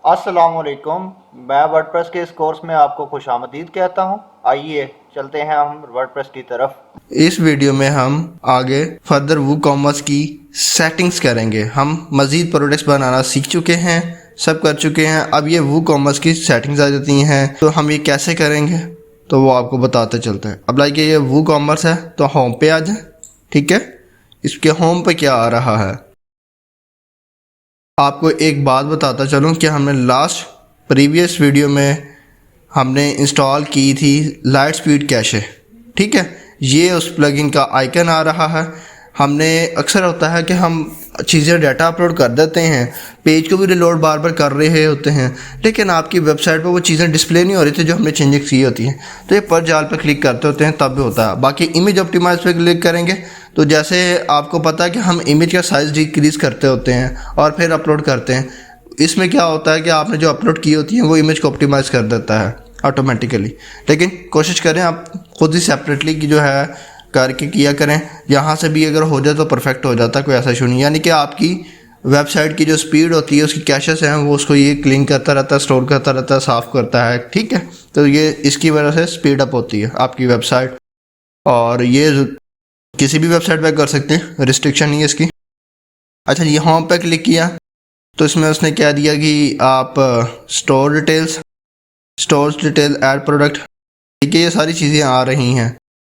अस्सलामुअलैकुम। मैं वर्डप्रेस के इस कोर्स में आपको खुशामदीद कहता हूँ। आइए चलते हैं हम वर्डप्रेस की तरफ। इस वीडियो में हम आगे फर्दर वूकॉमर्स की सेटिंग्स करेंगे। हम मज़ीद प्रोडक्ट्स बनाना सीख चुके हैं, सब कर चुके हैं। अब ये वूकॉमर्स की सेटिंग्स आ जाती हैं, तो हम ये कैसे करेंगे तो वो आपको बताते चलते हैं। अब लाइक ये वूकॉमर्स है तो होम पे आ जाए। ठीक है, इसके होम पे क्या आ रहा है, आपको एक बात बताता चलूँ कि हमने लास्ट प्रीवियस वीडियो में हमने इंस्टॉल की थी लाइट स्पीड कैशे। ठीक है, ये उस प्लगइन का आइकन आ रहा है। हमने अक्सर होता है कि हम चीज़ें डाटा अपलोड कर देते हैं, पेज को भी रिलोड बार बार कर रहे होते हैं, लेकिन आपकी वेबसाइट पर वो चीज़ें डिस्प्ले नहीं हो रही थी जो हमने चेंजेस की होती हैं। तो ये पर जाल पर क्लिक करते होते हैं तब भी होता है। बाकी इमेज ऑप्टिमाइज पे क्लिक करेंगे तो जैसे आपको पता है कि हम इमेज का साइज़ डिक्रीज़ करते होते हैं और फिर अपलोड करते हैं। इसमें क्या होता है कि आपने जो अपलोड की होती है वो इमेज को ऑप्टिमाइज़ कर देता है ऑटोमेटिकली। लेकिन कोशिश करें आप खुद ही सेपरेटली की जो है करके किया करें। यहाँ से भी अगर हो जाए तो परफेक्ट हो जाता है, कोई ऐसा इशू नहीं। यानी कि आपकी वेबसाइट की जो स्पीड होती है उसकी कैशेस हैं वो उसको ये क्लीन करता रहता है, स्टोर करता रहता है, साफ़ करता है। ठीक है, तो ये इसकी वजह से स्पीड अप होती है आपकी वेबसाइट। और ये किसी भी वेबसाइट पर कर सकते हैं, रिस्ट्रिक्शन नहीं है इसकी। अच्छा, ये होम पे क्लिक किया तो इसमें उसने क्या दिया कि आप store details, store detail, add product, ठीक है, ये सारी चीज़ें आ रही हैं।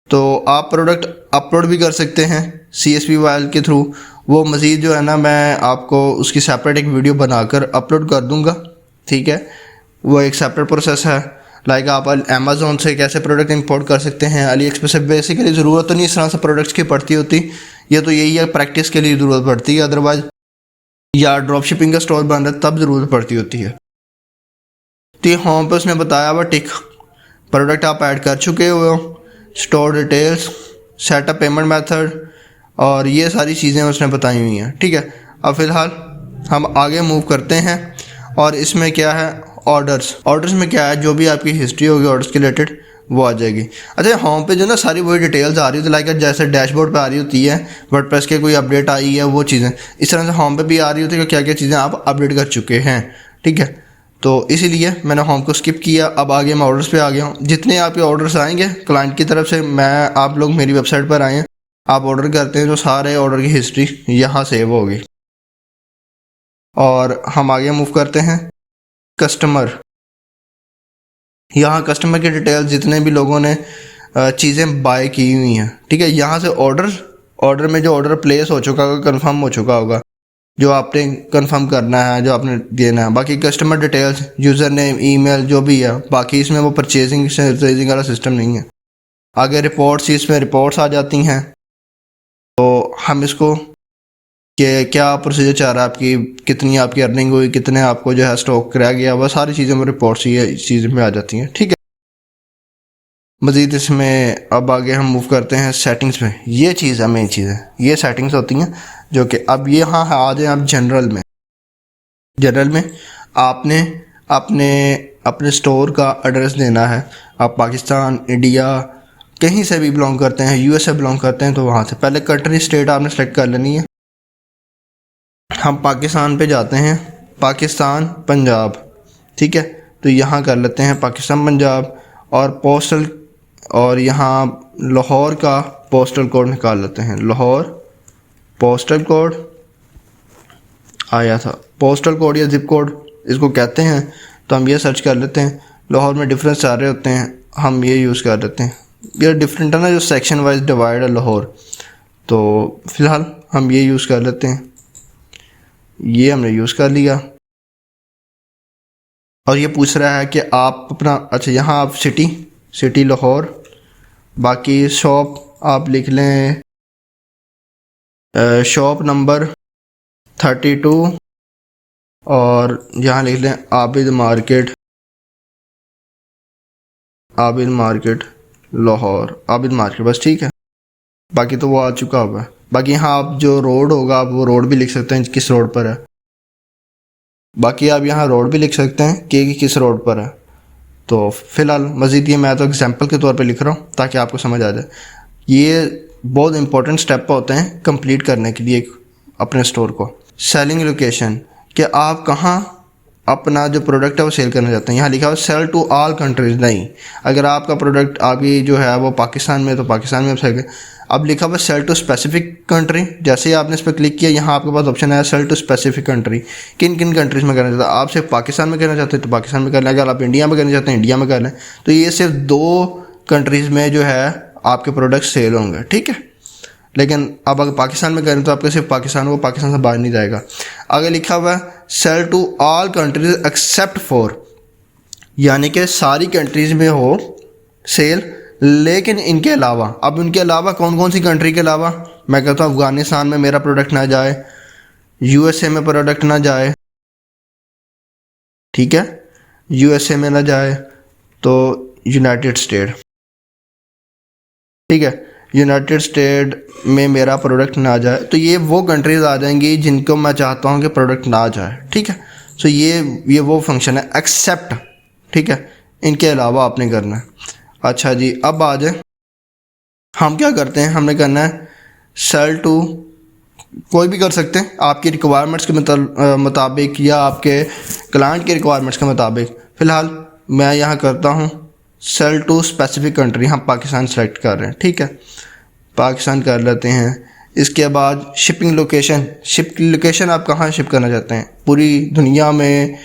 तो आप प्रोडक्ट अपलोड भी कर सकते हैं CSV फाइल के थ्रू। वो मज़ीद जो है ना, मैं आपको उसकी सेपरेट एक वीडियो बनाकर अपलोड कर दूंगा। ठीक है, वो एक सेपरेट प्रोसेस है। लाइक आप अमेज़ोन से कैसे प्रोडक्ट इंपोर्ट कर सकते हैं, अली एक्सप्रेस से बेसिकली ज़रूरत तो नहीं इस तरह से प्रोडक्ट्स की पड़ती होती, ये तो यही है प्रैक्टिस के लिए ज़रूरत पड़ती है, अदरवाइज़ या ड्रॉप शिपिंग का स्टोर बन रहा है तब ज़रूरत पड़ती होती है। तो ये होम पे उसने बताया हुआ टिक प्रोडक्ट आप ऐड कर चुके हो, store details, setup payment method, और ये सारी चीज़ें उसने बताई हुई हैं। ठीक है, अब फ़िलहाल हम आगे मूव करते हैं। और इसमें क्या है, ऑर्डर्स। ऑर्डर्स में क्या है, जो भी आपकी हिस्ट्री होगी ऑर्डर्स के रिलेटेड वो आ जाएगी। अच्छा, होम पे जो ना सारी वही डिटेल्स आ रही होती है, लाइक जैसे डैशबोर्ड पे आ रही होती है वर्डप्रेस के कोई अपडेट आई है वो चीज़ें, इस तरह से होम पे भी आ रही होती है कि क्या क्या चीज़ें आप अपडेट कर चुके हैं। ठीक है, तो इसीलिए मैंने होम को स्किप किया। अब आगे मैं ऑर्डर्स पे आ गया हूँ। जितने आपके ऑर्डर्स आएंगे क्लाइंट की तरफ से, मैं आप लोग मेरी वेबसाइट पर आए हैं, आप ऑर्डर करते हैं तो सारे ऑर्डर की हिस्ट्री यहाँ सेव होगी। और हम आगे मूव करते हैं। कस्टमर, यहाँ कस्टमर की डिटेल, जितने भी लोगों ने चीज़ें बाय की हुई हैं। ठीक है, यहाँ से ऑर्डर में जो ऑर्डर प्लेस हो चुका होगा, कंफर्म हो चुका होगा, जो आपने कंफर्म करना है, जो आपने देना है। बाकी customer details, user name, email, जो भी है, बाकी इसमें वो परचेजिंग वाला सिस्टम नहीं है। आगे रिपोर्ट्स, इसमें रिपोर्ट्स आ जाती हैं। तो हम इसको कि क्या प्रोसीजर चाह रहा है, आपकी कितनी आपकी अर्निंग हुई, कितने आपको जो है स्टॉक रह गया, वह सारी चीज़ें में रिपोर्ट्स ये चीज़ें में आ जाती हैं। ठीक है, मज़ीद इसमें अब आगे हम मूव करते हैं सेटिंग्स में। ये चीज़ है मेन चीज़ है, ये सेटिंग्स होती हैं जो कि अब ये हाँ आ जाए आप जनरल में। जनरल में आपने अपने अपने स्टोर का एड्रेस देना है। आप पाकिस्तान, इंडिया, कहीं से भी बिलोंग करते हैं, US से बिलोंग करते हैं तो वहाँ से पहले कंट्री स्टेट आपने सेलेक्ट कर लेनी है। हम पाकिस्तान पे जाते हैं, पाकिस्तान पंजाब। ठीक है, तो यहाँ कर लेते हैं पाकिस्तान पंजाब। और पोस्टल, और यहाँ लाहौर का पोस्टल कोड निकाल लेते हैं। लाहौर पोस्टल कोड आया था, पोस्टल कोड या जिप कोड इसको कहते हैं, तो हम ये सर्च कर लेते हैं। लाहौर में डिफरेंस सारे होते हैं, हम ये यूज़ कर लेते हैं। ये डिफरेंट है ना, जो सेक्शन वाइज डिवाइड है लाहौर, तो फ़िलहाल हम ये यूज़ कर लेते हैं। ये हमने यूज़ कर लिया। और ये पूछ रहा है कि आप अपना, अच्छा यहाँ आप सिटी लाहौर, बाकी शॉप आप लिख लें शॉप नंबर 32, और यहाँ लिख लें आबिद मार्केट लाहौर, आबिद मार्केट, बस। ठीक है, बाकी तो वो आ चुका होगा। बाकी यहाँ आप जो रोड होगा आप वो रोड भी लिख सकते हैं, किस रोड पर है। बाकी आप यहाँ रोड भी लिख सकते हैं कि किस रोड पर है। तो फ़िलहाल मज़ीद ये मैं तो एग्जांपल के तौर पे लिख रहा हूँ ताकि आपको समझ आ जाए। ये बहुत इंपॉर्टेंट स्टेप होते हैं कंप्लीट करने के लिए अपने स्टोर को। सेलिंग लोकेशन, कि आप कहाँ अपना जो प्रोडक्ट है वो सेल करना चाहते हैं, यहाँ लिखा हुआ सेल टू ऑल कंट्रीज़ नहीं, अगर आपका प्रोडक्ट आपकी जो है वो पाकिस्तान में तो पाकिस्तान में सेल कर। अब लिखा हुआ सेल टू स्पेसिफिक कंट्री, जैसे ही आपने इस पर क्लिक किया यहाँ आपके पास ऑप्शन है सेल टू स्पेसिफिक कंट्री, किन किन कंट्रीज़ में करना चाहते हैं। आप सिर्फ पाकिस्तान में करना चाहते हैं तो पाकिस्तान में कर लें, अगर आप इंडिया में करना चाहते हैं इंडिया में कर लें। तो ये सिर्फ 2 कंट्रीज़ में जो है आपके प्रोडक्ट सेल होंगे, ठीक है। लेकिन अब अगर पाकिस्तान में करें तो आपके सिर्फ पाकिस्तान, वो पाकिस्तान से बाहर नहीं जाएगा। आगे लिखा हुआ है sell to all countries except for, यानी कि सारी कंट्रीज़ में हो सेल, लेकिन इनके अलावा। अब इनके अलावा कौन कौन सी कंट्री के अलावा, मैं कहता हूँ अफ़गानिस्तान में मेरा प्रोडक्ट ना जाए, USA में प्रोडक्ट ना जाए, ठीक है, USA में ना जाए, तो यूनाइटेड स्टेट, ठीक है, यूनाइटेड स्टेट में मेरा प्रोडक्ट ना जाए। तो ये वो कंट्रीज़ आ जाएंगी जिनको मैं चाहता हूँ कि प्रोडक्ट ना जाए, ठीक है। सो ये वो फंक्शन है एक्सेप्ट, ठीक है, इनके अलावा आपने करना है। अच्छा जी, अब आ जाए हम क्या करते हैं, हमने करना है सेल टू, कोई भी कर सकते हैं आपकी रिक्वायरमेंट्स के मुताबिक या आपके क्लाइंट के रिक्वायरमेंट्स के मुताबिक। फ़िलहाल मैं यहाँ करता हूँ सेल टू स्पेसिफिक कंट्री, हम पाकिस्तान सेलेक्ट कर रहे हैं, ठीक है, पाकिस्तान कर लेते हैं। इसके बाद शिपिंग लोकेशन, लोकेशन आप कहाँ शिप करना चाहते हैं, पूरी दुनिया में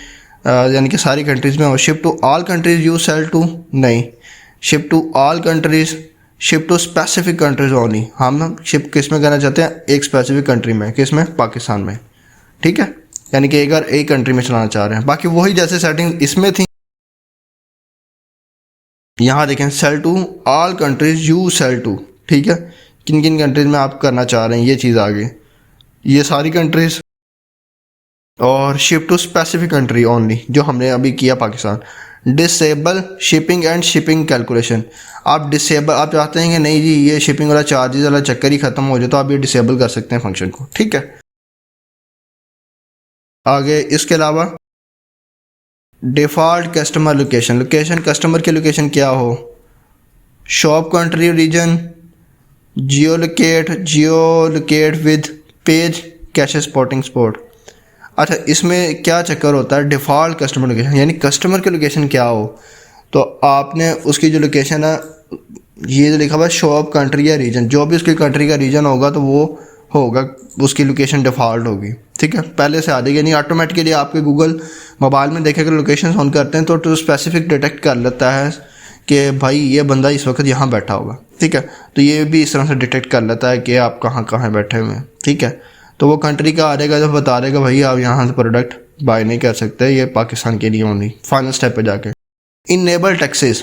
यानी कि सारी कंट्रीज़ में हो। Ship to all countries use sell to नहीं, ship to all countries, ship to specific countries only. हम शिप किस में करना चाहते हैं, एक स्पेसिफिक कंट्री में, किस में, पाकिस्तान में, ठीक है, यानी कि अगर एक कंट्री में चलाना चाह रहे हैं। बाकी वही जैसे सेटिंग इसमें थी, यहाँ देखें sell to all countries you sell to, ठीक है, किन किन कंट्रीज़ में आप करना चाह रहे हैं ये चीज़ आ गई, ये सारी कंट्रीज़। और ship to specific country only, जो हमने अभी किया Pakistan. Disable shipping and shipping calculation, आप डिसेबल, आप चाहते हैं कि नहीं जी ये शिपिंग वाला चार्जेस वाला चक्कर ही ख़त्म हो जाए, तो आप ये डिसेबल कर सकते हैं फंक्शन को, ठीक है। आगे इसके अलावा default customer location, location customer की लोकेशन क्या हो, shop country reason, Jio locate with page cache spotting spot. अच्छा, इसमें क्या चक्कर होता है, डिफ़ॉल्ट कस्टमर लोकेशन यानी कस्टमर की लोकेशन क्या हो, तो आपने उसकी जो लोकेशन है, ये जो लिखा हुआ है शॉप कंट्री या रीजन, जो भी उसकी कंट्री का रीजन होगा तो वो होगा, उसकी लोकेशन डिफ़ॉल्ट होगी, ठीक है, पहले से आ जाएगी। नहीं ऑटोमेटिकली आपके गूगल मोबाइल में देखेगा लोकेशन ऑन करते हैं तो स्पेसिफिक डिटेक्ट कर लेता है कि भाई ये बंदा इस वक्त यहाँ बैठा होगा, ठीक है, तो ये भी इस तरह से डिटेक्ट कर लेता है कि आप कहाँ कहाँ बैठे हुए हैं, ठीक है। तो वो कंट्री का आ जाएगा, जब बता देगा भाई आप यहाँ से प्रोडक्ट बाय नहीं कर सकते, ये पाकिस्तान के लिए ओनली। फाइनल स्टेप पे जाके इनेबल टैक्सेस,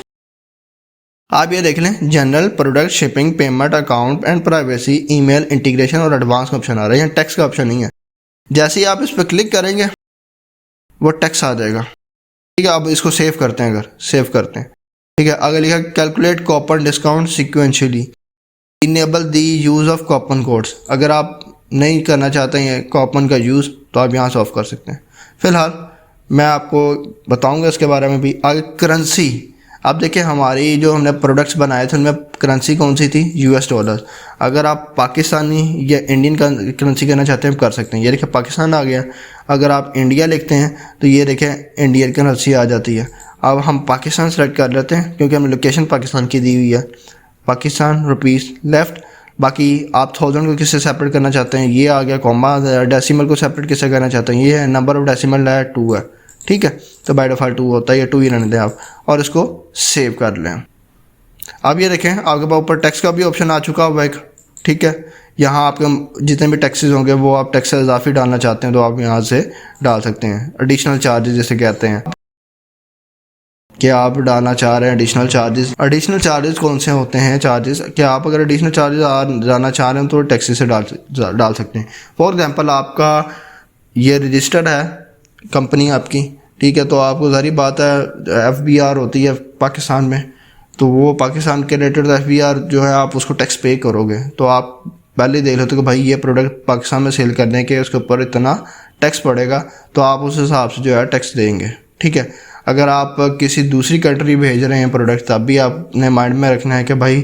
आप ये देख लें general, product, shipping, payment, account and privacy, email, integration और एडवांस का ऑप्शन आ रहा है, यहाँ टैक्स का ऑप्शन नहीं है। जैसे ही आप इस पर क्लिक करेंगे वो टैक्स आ जाएगा, ठीक है। अब इसको सेव करते हैं, अगर सेव करते हैं, ठीक है। आगे लिखा calculate coupon discount sequentially, enable the use of coupon codes, अगर आप नहीं करना चाहते हैं कूपन का यूज़ तो आप यहाँ से ऑफ कर सकते हैं। फ़िलहाल मैं आपको बताऊंगा इसके बारे में भी। आगे करेंसी, अब देखिए हमारी जो हमने प्रोडक्ट्स बनाए थे उनमें करेंसी कौन सी थी, US डॉलर। अगर आप पाकिस्तानी या इंडियन करेंसी करना चाहते हैं कर सकते हैं, ये देखिए पाकिस्तान आ गया। अगर आप इंडिया लिखते हैं तो ये देखें इंडियन करेंसी आ जाती है। अब हम पाकिस्तान सेलेक्ट कर लेते हैं क्योंकि हमें लोकेशन पाकिस्तान की दी हुई है, पाकिस्तान रुपीस लेफ़्ट। बाकी आप 1000 को किससे सेपरेट करना चाहते हैं, ये आ गया कॉमा, डेसिमल को सेपरेट किससे करना चाहते हैं, ये है नंबर ऑफ डेसिमल है 2 है, ठीक है, तो बाय डिफ़ॉल्ट 2 होता है, ये 2 ही रहने दें आप और इसको सेव कर लें। अब ये देखें आपके पास ऊपर टैक्स का भी ऑप्शन आ चुका होगा एक, ठीक है। यहाँ आपके जितने भी टैक्सेस होंगे वो आप टैक्स इजाफी डालना चाहते हैं तो आप यहाँ से डाल सकते हैं। एडिशनल चार्जेस जिसे कहते हैं कि आप डालना चाह रहे हैं एडिशनल चार्जेस। एडिशनल चार्जेस कौन से होते हैं चार्जेस, कि आप अगर एडिशनल चार्जेस डालना चाह रहे हैं तो टैक्सी से डाल सकते हैं। फॉर एग्जांपल आपका ये रजिस्टर्ड है कंपनी आपकी, ठीक है, तो आपको सारी बात है FBR होती है पाकिस्तान में, तो वो पाकिस्तान के रिलेटेड FBR जो है आप उसको टैक्स पे करोगे। तो आप पहले देख लेते हो कि भाई ये प्रोडक्ट पाकिस्तान में सेल करने के उसके ऊपर इतना टैक्स पड़ेगा, तो आप उस हिसाब से जो है टैक्स देंगे, ठीक है। अगर आप किसी दूसरी कंट्री भेज रहे हैं प्रोडक्ट तब भी आपने माइंड में रखना है कि भाई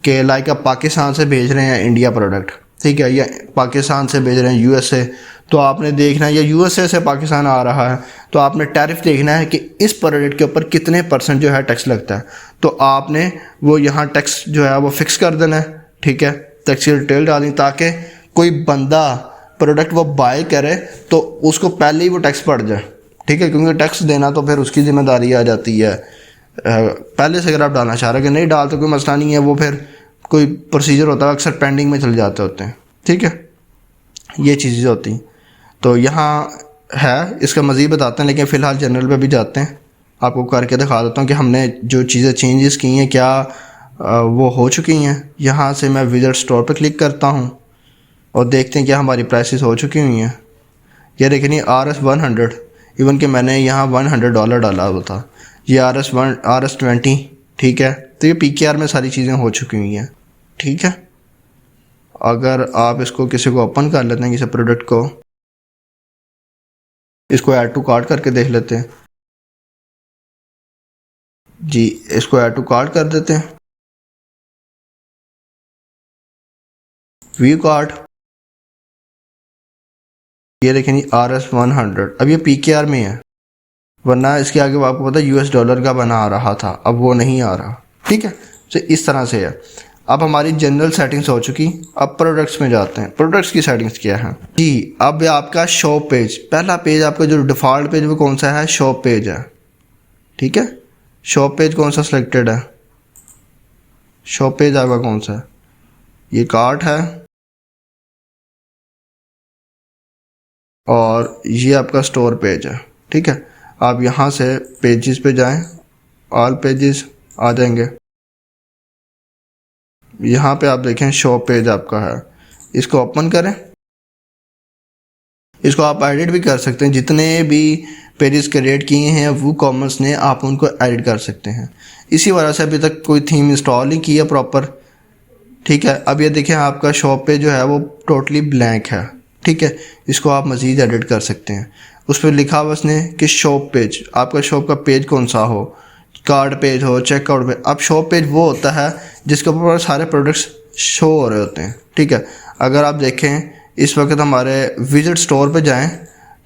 कि लाइक आप पाकिस्तान से भेज रहे हैं इंडिया प्रोडक्ट, ठीक है, या पाकिस्तान से भेज रहे हैं यूएसए, तो आपने देखना है, या यूएसए से पाकिस्तान आ रहा है, तो आपने टैरिफ देखना है कि इस प्रोडक्ट के ऊपर कितने % जो है टैक्स लगता है। तो आपने वो यहाँ टैक्स जो है वो फिक्स कर देना है। ठीक है, टैक्स की डिटेल डालनी, ताकि कोई बंदा प्रोडक्ट वो बाय करे तो उसको पहले ही वो टैक्स पड़ जाए। ठीक है, क्योंकि टैक्स देना तो फिर उसकी ज़िम्मेदारी आ जाती है। पहले से अगर आप डालना चाह रहे हैं कि नहीं डालते कोई मसला नहीं है, वो फिर कोई प्रोसीजर होता है, अक्सर पेंडिंग में चले जाते होते हैं। ठीक है, ये चीज़ें होती हैं। तो यहाँ है, इसका मज़ीद बताते हैं, लेकिन फ़िलहाल जनरल पे भी जाते हैं, आपको करके दिखा देता हूँ कि हमने जो चीज़ें चेंजेस की हैं क्या वो हो चुकी हैं। यहाँ से मैं विजिट स्टोर पर क्लिक करता हूँ और देखते हैं क्या हमारी प्राइसेस हो चुकी हुई हैं। ये देखिए नहीं, RS100, इवन कि मैंने यहाँ $100 डाला हुआ था, ये RS20। ठीक है, तो ये PKR में सारी चीज़ें हो चुकी हुई हैं। ठीक है, अगर आप इसको किसी को ओपन कर लेते हैं, किसी प्रोडक्ट को, इसको ऐड टू कार्ट करके देख लेते हैं जी, इसको ऐड टू कार्ट कर देते हैं, व्यू कार्ट। ये देखें नहीं, RS100, अब ये PKR में है, वरना इसके आगे आपको पता है $US का बना आ रहा था, अब वो नहीं आ रहा। ठीक है, तो इस तरह से है। अब हमारी जनरल सेटिंग्स हो चुकी, अब प्रोडक्ट्स में जाते हैं। प्रोडक्ट्स की सेटिंग्स क्या है जी। अब आपका शॉप पेज, पहला पेज आपका जो डिफ़ॉल्ट पेज वो कौन सा है, शॉप पेज है। ठीक है, शॉप पेज कौन सा सिलेक्टेड है, शॉप पेज आपका कौन सा है, ये कार्ट है, और ये आपका स्टोर पेज है। ठीक है, आप यहाँ से पेजेस पे जाएं, ऑल पेजेस आ जाएंगे, यहाँ पे आप देखें शॉप पेज आपका है, इसको ओपन करें। इसको आप एडिट भी कर सकते हैं, जितने भी पेजेस क्रिएट किए हैं वो कॉमर्स ने, आप उनको एडिट कर सकते हैं। इसी वजह से अभी तक कोई थीम इंस्टॉल नहीं किया प्रॉपर। ठीक है, अब ये देखें आपका शॉप पेज जो है वो टोटली ब्लैंक है। ठीक है, इसको आप मज़ीद एडिट कर सकते हैं। उस पर लिखा हुआ उसने कि शॉप पेज, आपका शॉप का पेज कौन सा हो, कार्ड पेज हो, चेकआउट पेज। अब शॉप पेज वो होता है जिसके ऊपर सारे प्रोडक्ट्स शो हो रहे होते हैं। ठीक है, अगर आप देखें इस वक्त हमारे विजिट स्टोर पे जाएं,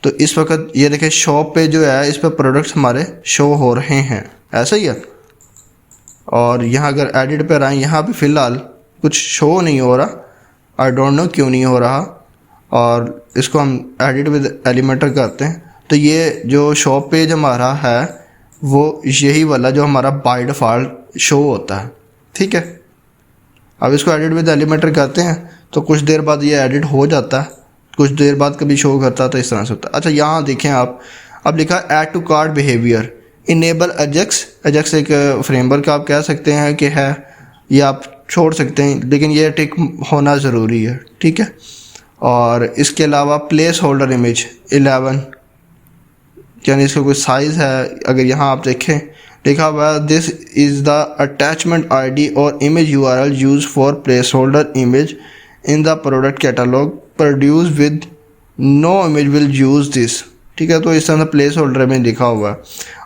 तो इस वक्त ये देखें शॉप पे जो है इस पर प्रोडक्ट्स हमारे शो हो रहे हैं, ऐसा ही है। और यहाँ अगर एडिट पर आए, यहाँ पे फ़िलहाल कुछ शो नहीं हो रहा, आई डोंट नो क्यों नहीं हो रहा। और इसको हम एडिट विद एलिमेंटर करते हैं, तो ये जो शॉप पेज हमारा है वो यही वाला जो हमारा बाय डिफ़ॉल्ट शो होता है। ठीक है, अब इसको एडिट विद एलिमेंटर करते हैं, तो कुछ देर बाद ये एडिट हो जाता है, कुछ देर बाद कभी शो करता है, तो इस तरह से होता है। अच्छा, यहाँ देखें आप, अब लिखा add to cart behaviour, enable AJAX. AJAX एक फ्रेमवर्क आप कह सकते हैं कि है, ये आप छोड़ सकते हैं, लेकिन ये टिक होना ज़रूरी है। ठीक है, और इसके अलावा प्लेस होल्डर इमेज 11, यानी इसका कोई साइज़ है, अगर यहाँ आप देखें लिखा हुआ है this is the attachment ID और image URL use for placeholder image in the product catalogue produce with no image will use this. ठीक है, तो इस तरह से प्लेस होल्डर में लिखा हुआ है।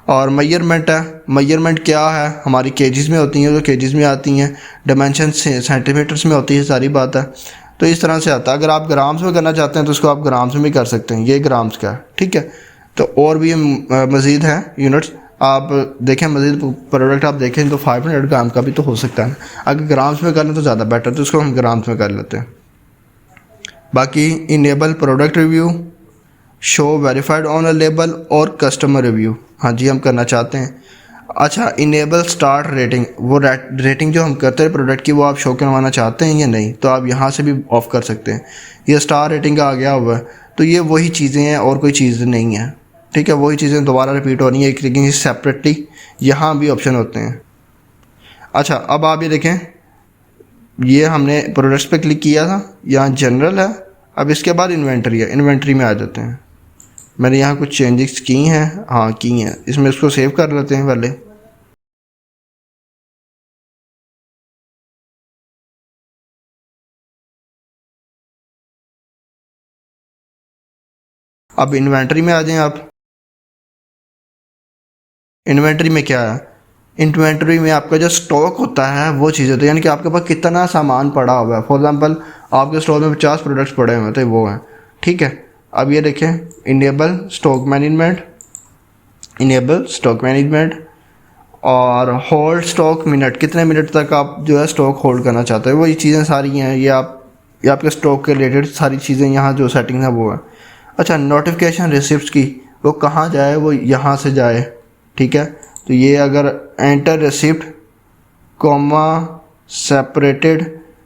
और मेजरमेंट है, मेजरमेंट क्या है, हमारी केजीज़ में होती हैं, तो केजीज़ में आती हैं, डायमेंशन सेंटीमीटर्स में होती है, सारी बात है। तो इस तरह से आता है। अगर आप ग्राम्स में करना चाहते हैं तो उसको आप ग्राम्स में भी कर सकते हैं, ये ग्राम्स का है। ठीक है, तो और भी मज़ीद हैं यूनिट्स, आप देखें मज़ीद प्रोडक्ट आप देखें तो 500 ग्राम का भी तो हो सकता है। अगर ग्राम्स में कर लें तो ज़्यादा बेटर, तो उसको हम ग्राम्स में कर लेते हैं। बाकी enable product review, show verified on a label और कस्टमर रिव्यू, हाँ जी हम करना चाहते हैं। अच्छा, इनेबल स्टार्ट रेटिंग, वो रेटिंग जो हम करते हैं प्रोडक्ट की वो आप शो करवाना चाहते हैं या नहीं, तो आप यहाँ से भी ऑफ़ कर सकते हैं। ये स्टार रेटिंग का आ गया हुआ है, तो ये वही चीज़ें हैं और कोई चीज़ नहीं है। ठीक है, वही चीज़ें दोबारा रिपीट हो रही हैं, लेकिन सेपरेटली यहाँ भी ऑप्शन होते हैं। अच्छा, अब आप ये देखें, ये हमने प्रोडक्ट्स पे क्लिक किया था, यहाँ जनरल है, अब इसके बाद इन्वेंट्री है, इन्वेंट्री में आ जाते हैं। मैंने यहाँ कुछ चेंजेस की हैं, हाँ की हैं, इसमें इसको सेव कर लेते हैं पहले। अब इन्वेंट्री में आ जाएं आप। इन्वेंट्री में क्या है, इन्वेंट्री में आपका जो स्टॉक होता है वो चीज़ होती है, यानी कि आपके पास कितना सामान पड़ा हुआ है। फॉर एग्जांपल आपके स्टोर में 50 प्रोडक्ट्स पड़े हुए थे, वो हैं, ठीक है। अब ये देखें, इनेबल स्टॉक मैनेजमेंट और होल्ड स्टॉक मिनट, कितने मिनट तक आप जो है स्टॉक होल्ड करना चाहते हैं, वो ये चीज़ें सारी हैं। ये आपके स्टॉक के रिलेटेड सारी चीज़ें यहाँ जो सेटिंग है वो है। अच्छा, नोटिफिकेशन रिसिप्ट की वो कहाँ जाए, वो यहाँ से जाए, ठीक है। तो ये अगर enter receipt comma separated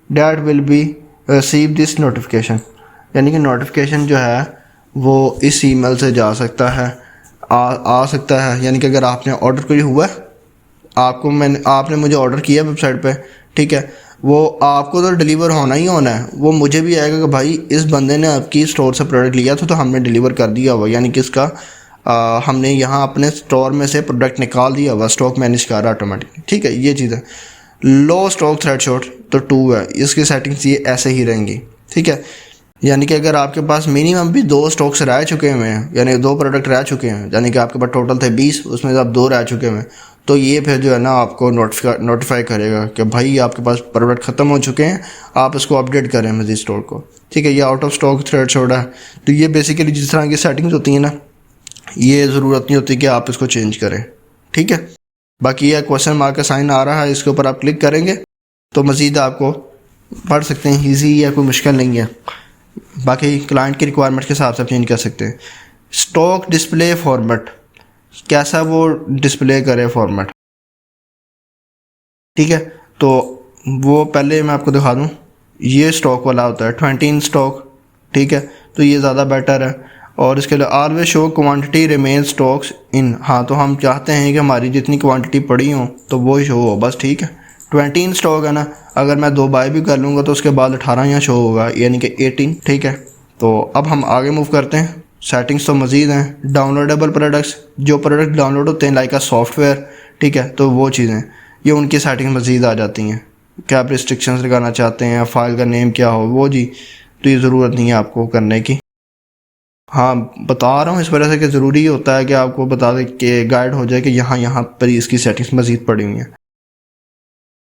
that will be receive this notification, यानी कि नोटिफिकेशन जो है वो इस ईमेल से जा सकता है, आ सकता है। यानी कि अगर आपने ऑर्डर कोई हुआ है, आपने मुझे ऑर्डर किया वेबसाइट पे, ठीक है, वो आपको तो डिलीवर होना ही होना है। वो मुझे भी आएगा कि भाई इस बंदे ने आपकी स्टोर से प्रोडक्ट लिया था तो हमने डिलीवर कर दिया हुआ, यानी कि इसका हमने यहाँ अपने स्टोर में से प्रोडक्ट निकाल दिया हुआ, स्टॉक मैनेज कर रहा ऑटोमेटिकली, ठीक है। ये चीज़ है। लो स्टॉक थ्रेशोल्ड तो 2 है, इसकी सेटिंग्स ये ऐसे ही रहेंगी, ठीक है। यानी कि अगर आपके पास मिनिमम भी 2 स्टॉक्स रह चुके हुए हैं, यानी 2 प्रोडक्ट रह चुके हैं, यानी कि आपके पास टोटल थे 20, उसमें से अब 2 रह चुके हैं, तो ये फिर जो है ना आपको नोटिफाई करेगा कि भाई आपके पास प्रोडक्ट ख़त्म हो चुके हैं, आप इसको अपडेट करें मज़ीद स्टोर को, ठीक है। ये आउट ऑफ स्टॉक थ्रेशोल्ड है। तो ये बेसिकली जिस तरह की सेटिंग्स होती हैं ना, ये ज़रूरत नहीं होती कि आप इसको चेंज करें, ठीक है। बाकी यह क्वेश्चन मार्क का साइन आ रहा है, इसके ऊपर आप क्लिक करेंगे तो मज़ीद आपको पढ़ सकते हैं, ईजी है, कोई मुश्किल नहीं है। बाकी क्लाइंट की रिक्वायरमेंट के हिसाब से आप चेंज कर सकते हैं। स्टॉक डिस्प्ले फॉर्मेट, कैसा वो डिस्प्ले करे फॉर्मेट, ठीक है। तो वो पहले मैं आपको दिखा दूँ, ये स्टॉक वाला होता है 20 इन स्टॉक, ठीक है। तो ये ज़्यादा बेटर है। और इसके लिए always show quantity remain stocks इन, हाँ तो हम चाहते हैं कि हमारी जितनी क्वांटिटी पड़ी हो तो वो ही शो हो बस, ठीक है। 20 इन स्टॉक है ना, अगर मैं 2 बाय भी कर लूँगा तो उसके बाद 18 यहाँ शो होगा, यानी कि 18, ठीक है। तो अब हम आगे मूव करते हैं। सेटिंग्स तो मज़ीद हैं। डाउनलोडेबल प्रोडक्ट्स, जो प्रोडक्ट डाउनलोड होते हैं लाइक अ सॉफ्टवेयर, ठीक है, तो वो चीज़ें ये उनकी सेटिंग मज़ीद आ जाती हैं। क्या आप रिस्ट्रिक्शंस लगाना चाहते हैं, फ़ाइल का नेम क्या हो, वो जी, तो ये ज़रूरत नहीं है आपको करने की। हाँ, बता रहा हूँ इस वजह से कि ज़रूरी होता है कि आपको बता दें कि गाइड हो जाए कि यहाँ पर इसकी सेटिंग्स मज़ीद पड़ी हुई हैं।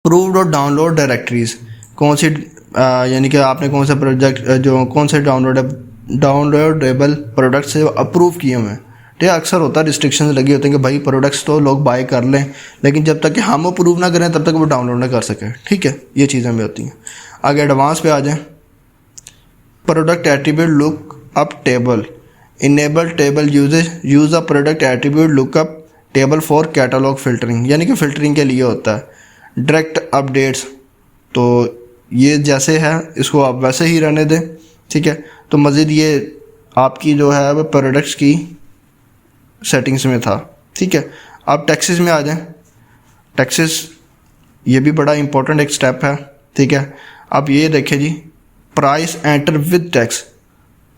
अप्रूव्ड और डाउनलोड डायरेक्टरीज़, कौन सी यानी कि आपने कौन सा प्रोजेक्ट जो कौन से डाउनलोडेबल प्रोडक्ट से अप्रूव किए हुए हैं, ठीक है। अक्सर होता है रिस्ट्रिक्शंस लगी होती हैं कि भाई प्रोडक्ट्स तो लोग बाय कर लें, लेकिन जब तक कि हम अप्रूव ना करें तब तक वो डाउनलोड ना कर सकें, ठीक है। ये चीज़ें भी होती हैं। आगे एडवांस पे आ जाएँ। Product attribute look up table, enable table use a product attribute lookup table for catalogue filtering, यानी कि फ़िल्टरिंग के लिए होता है। डायरेक्ट अपडेट्स, तो ये जैसे है इसको आप वैसे ही रहने दें, ठीक है। तो मज़ीद ये आपकी जो है वो प्रोडक्ट्स की सेटिंग्स में था, ठीक है। अब टैक्सेस में आ जाएं। टैक्सेस ये भी बड़ा इंपॉर्टेंट एक स्टेप है, ठीक है। अब ये देखें जी, price enter with tax,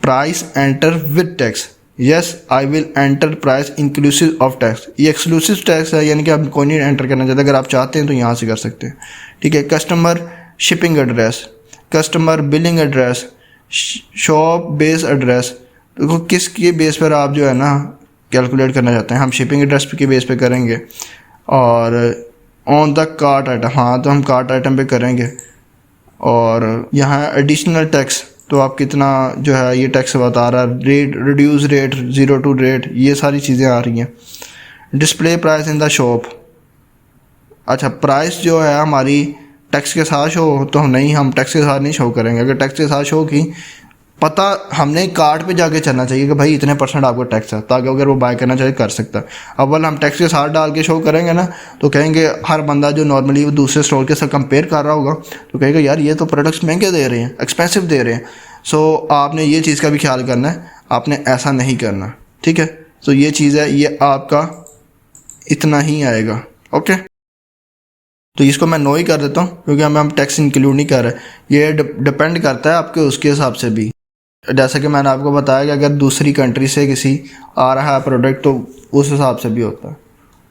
price enter with tax, yes I will enter price inclusive of tax. ये एक्सक्लूसिव टैक्स है, यानी कि आप कोई नहीं एंटर करना चाहते, अगर आप चाहते हैं तो यहाँ से कर सकते हैं, ठीक है। Customer shipping address, customer billing address, shop base address, देखो किसके बेस पर आप जो है ना कैलकुलेट करना चाहते हैं। हम शिपिंग एड्रेस के बेस पे करेंगे। और ऑन द कार्ट आइटम, हाँ तो हम कार्ट आइटम पे करेंगे। और यहाँ एडिशनल टैक्स, तो आप कितना जो है ये टैक्स बता रहा है, rate reduce rate, 0 to rate, ये सारी चीज़ें आ रही हैं। Display price in the shop, अच्छा प्राइस जो है हमारी टैक्स के साथ शो हो तो नहीं, हम टैक्स के साथ नहीं शो करेंगे। अगर टैक्स के साथ शो की पता, हमने कार्ड पे जाके चलना चाहिए कि भाई इतने % आपको टैक्स है, ताकि अगर वो बाय करना चाहे कर सकता है। अव्वल हम टैक्स के साथ डाल के शो करेंगे ना तो कहेंगे, हर बंदा जो नॉर्मली दूसरे स्टोर के साथ कंपेयर कर रहा होगा तो कहेगा यार ये तो प्रोडक्ट्स महंगे दे रहे हैं, एक्सपेंसिव दे रहे हैं। सो आपने ये चीज़ का भी ख्याल करना है, आपने ऐसा नहीं करना, ठीक है। तो ये चीज़ है, ये आपका इतना ही आएगा, ओके। तो इसको मैं नो ही कर देता हूँ क्योंकि हम टैक्स इंक्लूड नहीं कर रहे। ये डिपेंड करता है आपके उसके हिसाब से भी, जैसा कि मैंने आपको बताया कि अगर दूसरी कंट्री से किसी आ रहा है प्रोडक्ट तो उस हिसाब से भी होता है,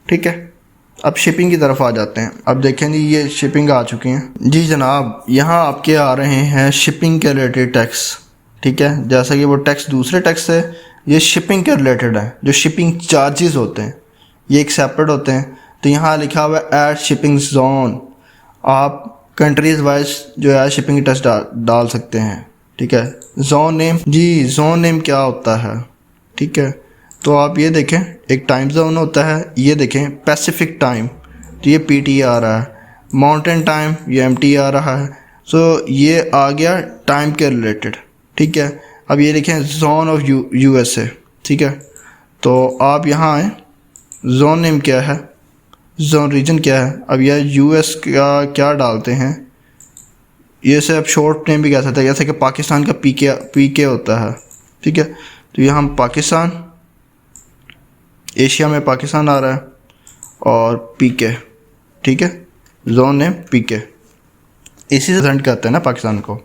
ठीक है। अब शिपिंग की तरफ आ जाते हैं। अब देखें जी, ये शिपिंग आ चुकी हैं जी जनाब। यहाँ आपके आ रहे हैं शिपिंग के रिलेटेड टैक्स, ठीक है। जैसा कि वो टैक्स दूसरे टैक्स से, ये शिपिंग के रिलेटेड है। जो शिपिंग चार्जेस होते हैं ये एक सेपरेट होते हैं। तो यहाँ लिखा हुआ है ऐड शिपिंग जोन, आप कंट्रीज़ वाइज जो है शिपिंग टैक्स डाल सकते हैं। ठीक है, जोन नेम, जी जोन नेम क्या होता है? ठीक है, तो आप ये देखें, एक टाइम जोन होता है, ये देखें पैसिफिक टाइम, तो ये पीटी आ रहा है, माउंटेन टाइम ये एमटी आ रहा है। सो ये आ गया टाइम के रिलेटेड। ठीक है, अब ये देखें जोन ऑफ यूएसए। ठीक है, तो आप यहाँ आए, जोन नेम क्या है, जोन रीजन क्या है, अब यह यूएस का क्या डालते हैं, ये से आप शॉर्ट नेम भी कह सकते हैं, जैसे कि पाकिस्तान का पीके होता है। ठीक है, तो यहाँ हम पाकिस्तान, एशिया में पाकिस्तान आ रहा है और पीके। ठीक है, जोन नेम पीके, इसी से सेंड करते हैं ना पाकिस्तान को,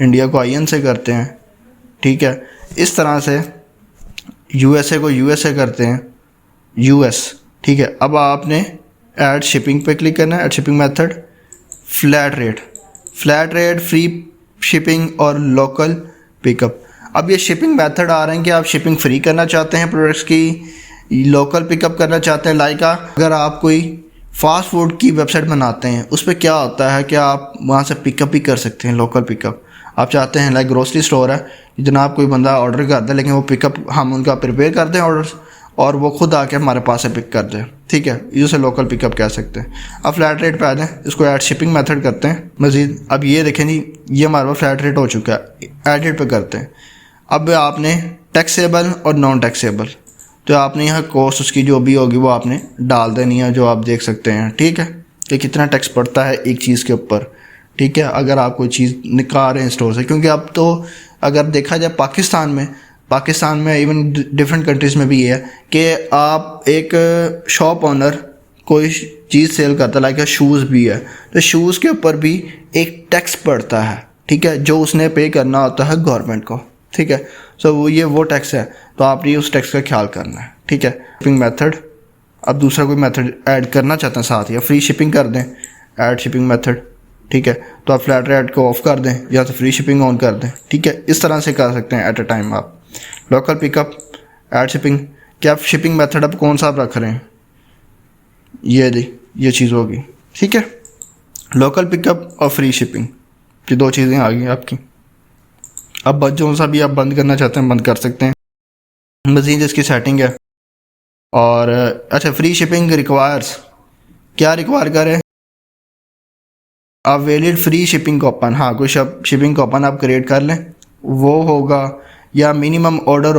इंडिया को आईएन से करते हैं। ठीक है, इस तरह से यूएसए को यूएसए करते हैं, यूएस। ठीक है, अब आपने ऐड शिपिंग पे क्लिक करना है, add shipping method, flat rate, free shipping और लोकल पिकअप। अब ये शिपिंग मेथड आ रहे हैं कि आप शिपिंग फ्री करना चाहते हैं प्रोडक्ट्स की, लोकल पिकअप करना चाहते हैं। लाइक अगर आप कोई फास्ट फूड की वेबसाइट बनाते हैं, उस पर क्या होता है कि आप वहाँ से पिकअप भी कर सकते हैं, लोकल पिकअप। आप चाहते हैं लाइक ग्रोसरी स्टोर है, जनाब कोई बंदा ऑर्डर करता है, लेकिन वो पिकअप हम उनका प्रिपेयर करते हैं ऑर्डर्स, और वो खुद आके हमारे पास से पिक कर दे। ठीक है, इसे लोकल पिकअप कह सकते हैं। अब फ्लैट रेट पे आ जाएं, इसको ऐड शिपिंग मेथड करते हैं मज़ीद। अब ये देखें जी, ये हमारे पास फ्लैट रेट हो चुका है, एडिट पे करते हैं। अब आपने टैक्सेबल और नॉन टैक्सेबल, तो आपने यहाँ कॉस्ट उसकी जो भी होगी वो आपने डाल देनी है, जो आप देख सकते हैं। ठीक है, कि कितना टैक्स पड़ता है एक चीज़ के ऊपर। ठीक है, अगर आप कोई चीज़ निकाल रहे हैं स्टोर से, क्योंकि अब तो अगर देखा जाए पाकिस्तान में इवन डिफरेंट कंट्रीज़ में भी ये है कि आप एक शॉप ऑनर कोई चीज़ सेल करता है, लाइक शूज़ भी है, तो शूज़ के ऊपर भी एक टैक्स पड़ता है। ठीक है, जो उसने पे करना होता है गवर्नमेंट को। ठीक है, सो वो टैक्स है, तो आपने उस टैक्स का ख्याल करना है। ठीक है, शिपिंग मेथड, अब दूसरा कोई मेथड ऐड करना चाहते हैं साथ, या फ्री शिपिंग कर दें, ऐड शिपिंग मेथड। ठीक है, तो आप फ्लैट रेट को ऑफ कर दें या तो फ्री शिपिंग ऑन कर दें। ठीक है, इस तरह से कर सकते हैं एट अ टाइम आप। लोकल पिकअप, ऐड शिपिंग, क्या आप शिपिंग मेथड अब कौन सा आप रख रहे हैं, ये चीज़ होगी। ठीक है, लोकल पिकअप और फ्री शिपिंग, ये दो चीज़ें आ गई आपकी। अब जो सा भी आप बंद करना चाहते हैं बंद कर सकते हैं, मज़ीद इसकी सेटिंग है। और अच्छा, फ्री शिपिंग रिक्वायर्स, क्या रिक्वायर करें आप, वैलिड फ्री शिपिंग कूपन। हाँ, कोई शिपिंग कूपन आप क्रिएट कर लें, वो होगा, या मिनिमम ऑर्डर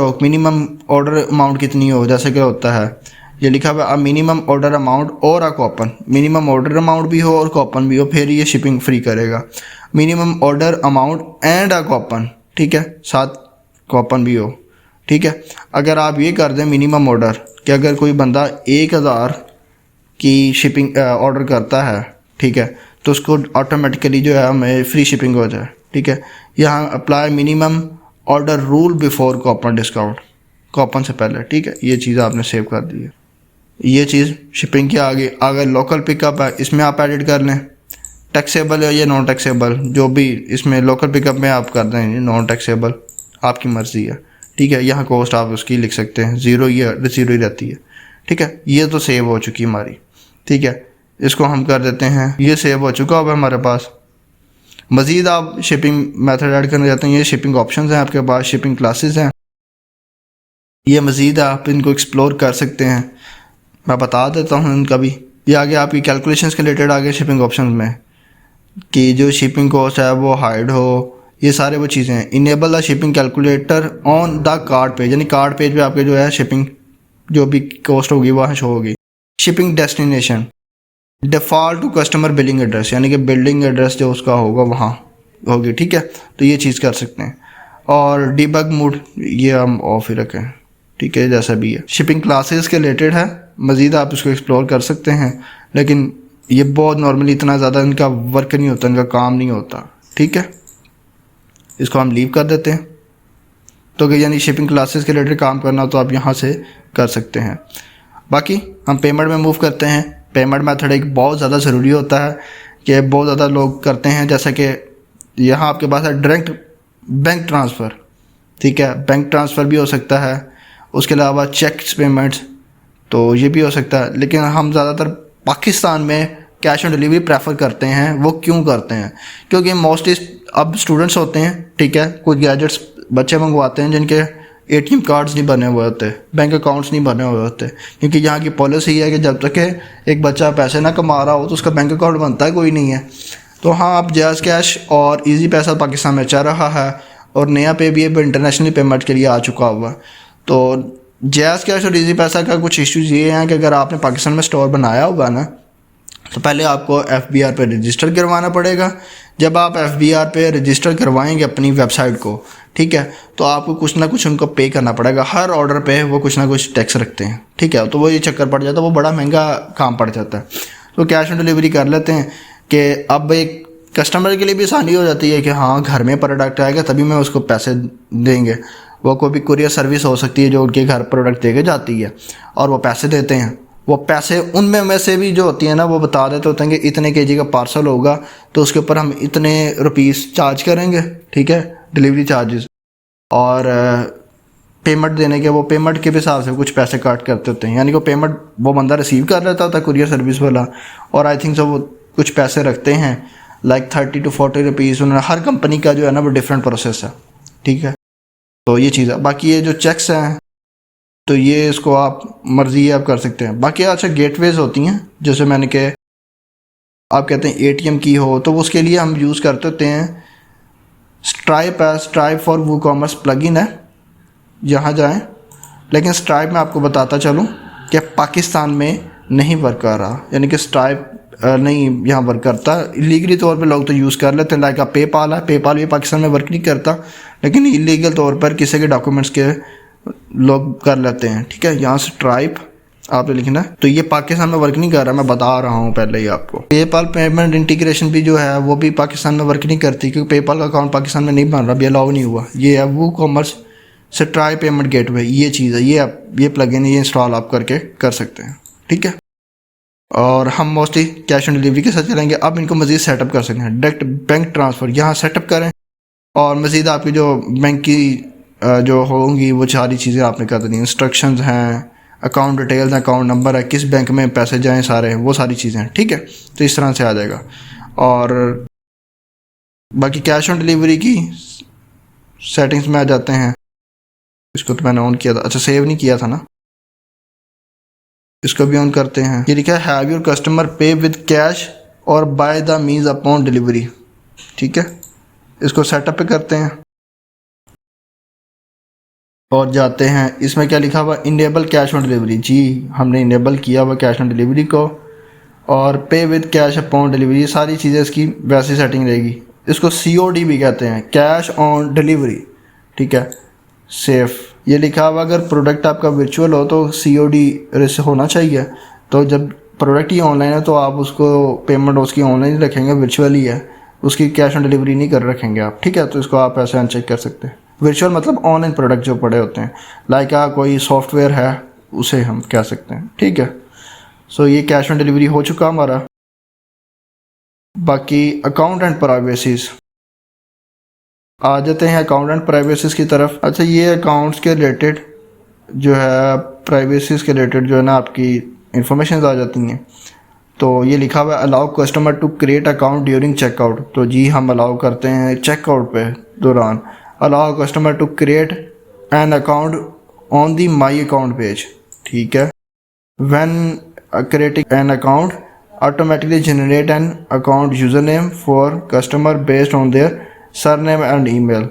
अमाउंट कितनी हो, जैसे कि होता है ये लिखा हुआ है मिनिमम ऑर्डर अमाउंट और कूपन, मिनिमम ऑर्डर अमाउंट भी हो और कूपन भी हो, फिर ये शिपिंग फ्री करेगा। Minimum order amount and coupon, ठीक है, साथ कूपन भी हो। ठीक है, अगर आप ये कर दें मिनिमम ऑर्डर, कि अगर कोई बंदा 1000 की शिपिंग ऑर्डर करता है, ठीक है, तो उसको ऑटोमेटिकली जो है हमें फ्री शिपिंग हो जाए। ठीक है, यहाँ apply minimum order rule before coupon discount, coupon से पहले। ठीक है, ये चीज़ आपने सेव कर दी है। ये चीज़ शिपिंग के आगे अगर लोकल पिकअप है, इसमें आप एडिट कर लें टैक्सेबल है या नॉन टैक्सेबल, जो भी इसमें लोकल पिकअप में आप कर दें नॉन टैक्सेबल, आपकी मर्ज़ी है। ठीक है, यहाँ कॉस्ट आप उसकी लिख सकते हैं, ज़ीरो ही रहती है। ठीक है, ये तो सेव हो चुकी हमारी। ठीक है, इसको हम कर देते हैं, ये सेव हो चुका अब हमारे पास। मज़ीद आप शिपिंग मेथड ऐड करना चाहते हैं, ये शिपिंग ऑप्शंस हैं आपके पास, शिपिंग क्लासेस हैं, ये मज़ीद आप इनको एक्सप्लोर कर सकते हैं। मैं बता देता हूँ इनका भी। ये आगे आपकी कैलकुलेशंस के रिलेटेड आगे शिपिंग ऑप्शंस में कि जो शिपिंग कॉस्ट है वो हाइड हो, ये सारे वो चीज़ें हैं। Enable the shipping calculator on the card page, यानी कार्ड पेज पे आपके जो है शिपिंग जो भी कॉस्ट होगी वहाँ शो होगी। Shipping destination, default to customer billing address, यानी कि बिल्डिंग एड्रेस जो उसका होगा वहाँ होगी। ठीक है, तो ये चीज़ कर सकते हैं। और डीबग मोड ये हम ऑफ ही रखें। ठीक है, जैसा भी है। शिपिंग क्लासेस के रिलेटेड है, मज़ीद आप इसको एक्सप्लोर कर सकते हैं, लेकिन ये बहुत नॉर्मली इतना ज़्यादा इनका वर्क नहीं होता, इनका काम नहीं होता। ठीक है, इसको हम लीव कर देते हैं। तो यानी शिपिंग क्लासेस के रिलेटेड काम करना तो आप यहाँ से कर सकते हैं। बाकी हम पेमेंट में मूव करते हैं। पेमेंट मेथड एक बहुत ज़्यादा ज़रूरी होता है कि बहुत ज़्यादा लोग करते हैं, जैसे कि यहाँ आपके पास है डायरेक्ट बैंक ट्रांसफ़र। ठीक है, बैंक ट्रांसफ़र भी हो सकता है, उसके अलावा चेक्स पेमेंट्स, तो ये भी हो सकता है। लेकिन हम ज़्यादातर पाकिस्तान में कैश ऑन डिलीवरी प्रेफर करते हैं। वो क्यों करते हैं? क्योंकि मोस्टली अब स्टूडेंट्स होते हैं, ठीक है, कुछ गैजेट्स बच्चे मंगवाते हैं जिनके एटीएम कार्ड्स नहीं बने हुए होते, बैंक अकाउंट्स नहीं बने हुए होते, क्योंकि यहाँ की पॉलिसी है कि जब तक एक बच्चा पैसे ना कमा रहा हो तो उसका बैंक अकाउंट बनता है कोई नहीं है। तो हाँ, अब जायज़ कैश और इजी पैसा पाकिस्तान में चल रहा है और नया पे भी इंटरनेशनल पेमेंट के लिए आ चुका हुआ। तो जायज़ कैश और इजी पैसा का कुछ इश्यूज़ ये हैं कि अगर आपने पाकिस्तान में स्टोर बनाया हुआ ना, तो पहले आपको FBR पे रजिस्टर करवाना पड़ेगा। जब आप FBR पे रजिस्टर करवाएंगे अपनी वेबसाइट को, ठीक है, तो आपको कुछ ना कुछ उनको पे करना पड़ेगा। हर ऑर्डर पे वो कुछ ना कुछ टैक्स रखते हैं, ठीक है, तो वो ये चक्कर पड़ जाता है, वो बड़ा महंगा काम पड़ जाता है। तो कैश ऑन डिलीवरी कर लेते हैं कि अब एक कस्टमर के लिए भी आसानी हो जाती है कि हाँ, घर में प्रोडक्ट आएगा तभी मैं उसको पैसे देंगे। वो कोई भी कुरियर सर्विस हो सकती है जो उनके घर प्रोडक्ट दे के जाती है और वो पैसे देते हैं। वो पैसे उनमें में से भी जो होती है ना, वो बता देते होते हैं कि इतने केजी का पार्सल होगा तो उसके ऊपर हम इतने रुपीस चार्ज करेंगे, ठीक है, डिलीवरी चार्जेस, और पेमेंट देने के वो पेमेंट के हिसाब से कुछ पैसे काट करते होते हैं। यानी कि पेमेंट वो बंदा रिसीव कर लेता होता है कुरियर सर्विस वाला, और आई थिंक सो वो कुछ पैसे रखते हैं लाइक 30 to 40 रुपीज़। उन्होंने हर कंपनी का जो है ना वो डिफरेंट प्रोसेस है, ठीक है। तो ये चीज़ है। बाकी ये जो चेक्स हैं तो ये इसको आप मर्ज़ी आप कर सकते हैं। बाकी अच्छा, गेटवेज होती हैं, जैसे मैंने कहा आप कहते हैं ATM की हो, तो उसके लिए हम यूज़ करते होते हैं स्ट्राइप है। स्ट्राइप फॉर वूकॉमर्स प्लगइन है, यहाँ जाएं। लेकिन स्ट्राइप में आपको बताता चलूँ कि पाकिस्तान में नहीं वर्क कर रहा, यानी कि स्ट्राइप नहीं यहाँ वर्क करता। इलीगली तौर पे लोग तो यूज़ कर लेते हैं, लाइक आप पेपाल है, पेपाल भी पाकिस्तान में वर्क नहीं करता, लेकिन इलीगल तौर पर किसी के डॉक्यूमेंट्स के लोग कर लेते हैं, ठीक है। यहाँ से स्ट्राइप आपने लिखना है। तो ये पाकिस्तान में वर्क नहीं कर रहा, मैं बता रहा हूँ पहले ही आपको। पेपाल पेमेंट इंटीग्रेशन भी जो है वो भी पाकिस्तान में वर्क नहीं करती, क्योंकि पेपाल का अकाउंट पाकिस्तान में नहीं बन रहा, अभी अलाउ नहीं हुआ। ये है वूकॉमर्स स्ट्राइप पेमेंट गेटवे, ये चीज़ है, ये प्लगइन ये इंस्टॉल आप करके कर सकते हैं, ठीक है। और हम मोस्टली कैश ऑन डिलीवरी के साथ चलेंगे। अब इनको मज़ीद सेटअप कर सकते हैं। डायरेक्ट बैंक ट्रांसफ़र यहाँ सेटअप करें और मज़ीद आपकी जो बैंक की जो होंगी वो सारी चीज़ें आपने कर देनी। इंस्ट्रक्शंस हैं, अकाउंट डिटेल्स हैं, अकाउंट नंबर है, किस बैंक में पैसे जाएँ सारे, वो सारी चीज़ें हैं, ठीक है। तो इस तरह से आ जाएगा। और बाकी कैश ऑन डिलीवरी की सेटिंग्स में आ जाते हैं। इसको तो मैंने ऑन किया था, अच्छा सेव नहीं किया था ना, इसको भी ऑन करते हैं। ये लिखा है हैव योर कस्टमर पे विद कैश और by the means upon delivery, ठीक है। इसको सेटअप पे करते हैं और जाते हैं। इसमें क्या लिखा हुआ, इनेबल कैश ऑन डिलीवरी। जी हमने इनेबल किया हुआ कैश ऑन डिलीवरी को, और पे विद कैश अपॉन डिलीवरी, सारी चीज़ें इसकी वैसी सेटिंग रहेगी। इसको COD भी कहते हैं, कैश ऑन डिलीवरी, ठीक है, सेफ। ये लिखा हुआ अगर प्रोडक्ट आपका वर्चुअल हो तो COD होना चाहिए। तो जब प्रोडक्ट ही ऑनलाइन है तो आप उसको पेमेंट उसकी ऑनलाइन ही रखेंगे, वर्चुअल ही है, उसकी कैश ऑन डिलीवरी नहीं कर रखेंगे आप, ठीक है। तो इसको आप ऐसे अनचेक कर सकते हैं। वर्चुअल मतलब ऑनलाइन प्रोडक्ट जो पड़े होते हैं, लाइक कोई सॉफ्टवेयर है उसे हम कह सकते हैं, ठीक है। सो ये कैश ऑन डिलीवरी हो चुका हमारा। बाकी अकाउंट एंड प्राइवेसीज आ जाते हैं, अकाउंट एंड प्राइवेसीज की तरफ। अच्छा, ये अकाउंट्स के रिलेटेड जो है, प्राइवेसीज के रिलेटेड जो है ना आपकी इंफॉर्मेशन आ जाती हैं। तो ये लिखा हुआ है allow customer to create account during checkout. तो जी हम अलाउ करते हैं चेकआउट पे दौरान। Allow customer to create an account on the my account page, ठीक है। When creating an account automatically generate an account username for customer based on their surname and email.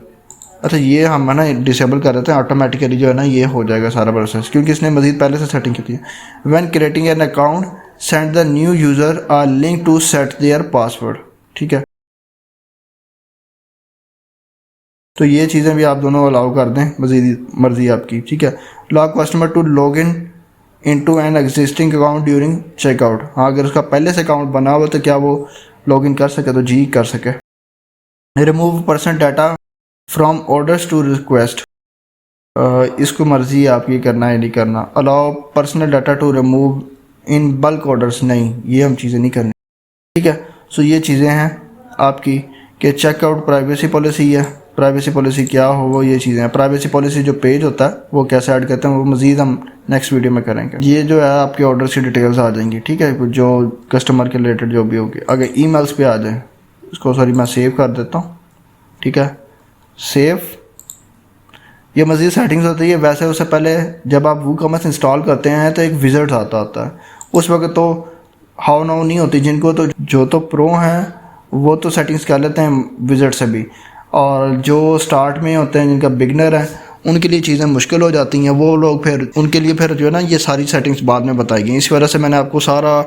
अच्छा, ये हम है ना डिसेबल कर देते हैं, ऑटोमेटिकली जो है ना ये हो जाएगा सारा प्रोसेस, क्योंकि इसने मज़ीद पहले से सेटिंग की थी। When creating an account send the new user a link to set their password, ठीक है। तो ये चीज़ें भी आप दोनों अलाउ कर दें, मज़ीद मर्ज़ी आपकी, ठीक है। Allow customer to log in to an existing account during checkout. हाँ, अगर उसका पहले से अकाउंट बना हुआ तो क्या वो लॉग इन कर सके? तो जी कर सके। Remove personal data from orders to request, इसको मर्ज़ी आपकी करना है नहीं करना। Allow personal data to remove in bulk orders, नहीं, ये हम चीज़ें नहीं करनी, ठीक है। सो ये चीज़ें हैं आपकी कि चेकआउट प्राइवेसी पॉलिसी है, प्राइवेसी पॉलिसी क्या हो, वो ये चीज़ें हैं। प्राइवेसी पॉलिसी जो पेज होता है वो कैसे ऐड करते हैं वो मज़ीद हम नेक्स्ट वीडियो में करेंगे। ये जो है आपके ऑर्डर की डिटेल्स आ जाएंगी, ठीक है, जो कस्टमर के रिलेटेड जो भी होगी। अगर ईमेल्स पे आ जाए, इसको सॉरी मैं सेव कर देता हूँ, ठीक है, सेव। ये मज़ीद सेटिंग्स होती है। वैसे उससे पहले जब आप वूकॉमर्स इंस्टॉल करते हैं तो एक विज़िट आता होता है, उस वक्त तो हाउ नाउ नहीं होती। जिनको तो जो तो प्रो हैं वो तो सेटिंग्स कर लेते हैं विज़िट से भी, और जो स्टार्ट में होते हैं जिनका बिगनर है उनके लिए चीज़ें मुश्किल हो जाती हैं। वो लोग फिर उनके लिए फिर जो है ना ये सारी सेटिंग्स बाद में बताई गई। इस वजह से मैंने आपको सारा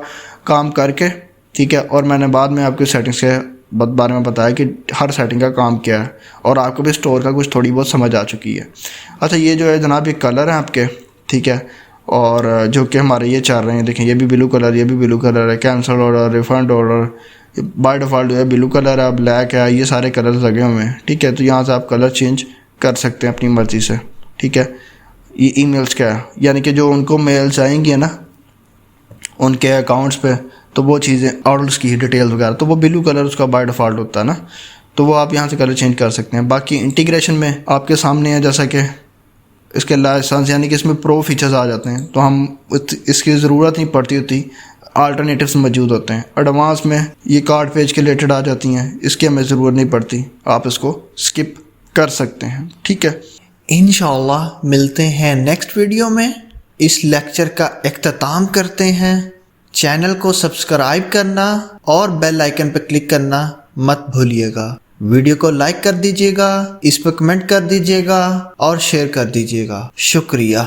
काम करके, ठीक है, और मैंने बाद में आपको सेटिंग्स के बारे में बताया कि हर सेटिंग का काम क्या है, और आपको भी स्टोर का कुछ थोड़ी बहुत समझ आ चुकी है। अच्छा, ये जो है जनाब ये कलर है आपके, ठीक है, और जो कि हमारे ये चल रहे हैं, देखें ये भी ब्लू कलर, ये भी ब्लू कलर है, cancel order, refund order, by default जो है ब्लू कलर है, ब्लैक है, ये सारे कलर्स लगे हुए हैं, ठीक है। तो यहाँ से आप कलर चेंज कर सकते हैं अपनी मर्ज़ी से, ठीक है। ये ईमेल्स क्या है, यानी कि जो उनको मेल्स आएंगी ना उनके अकाउंट्स पे, तो वो चीज़ें ऑर्डर्स की डिटेल्स वगैरह, तो वो ब्लू कलर उसका बाय डिफ़ॉल्ट होता है ना, तो वो आप यहाँ से कलर चेंज कर सकते हैं। बाकी इंटीग्रेशन में आपके सामने है, जैसा कि इसके लाइसेंस यानी कि इसमें प्रो फीचर्स आ जाते हैं, तो हम इसकी ज़रूरत नहीं पड़ती होती, अल्टरनेटिव्स मौजूद होते हैं। एडवांस में ये कार्ड पेज के रिलेटेड आ जाती हैं, इसकी हमें ज़रूरत नहीं पड़ती, आप इसको स्किप कर सकते हैं, ठीक है। इंशाअल्लाह मिलते हैं नेक्स्ट वीडियो में। इस लेक्चर का इख्तिताम करते हैं। चैनल को सब्सक्राइब करना और बेल आइकन पर क्लिक करना मत भूलिएगा। वीडियो को लाइक कर दीजिएगा, इस पर कमेंट कर दीजिएगा और शेयर कर दीजिएगा। शुक्रिया।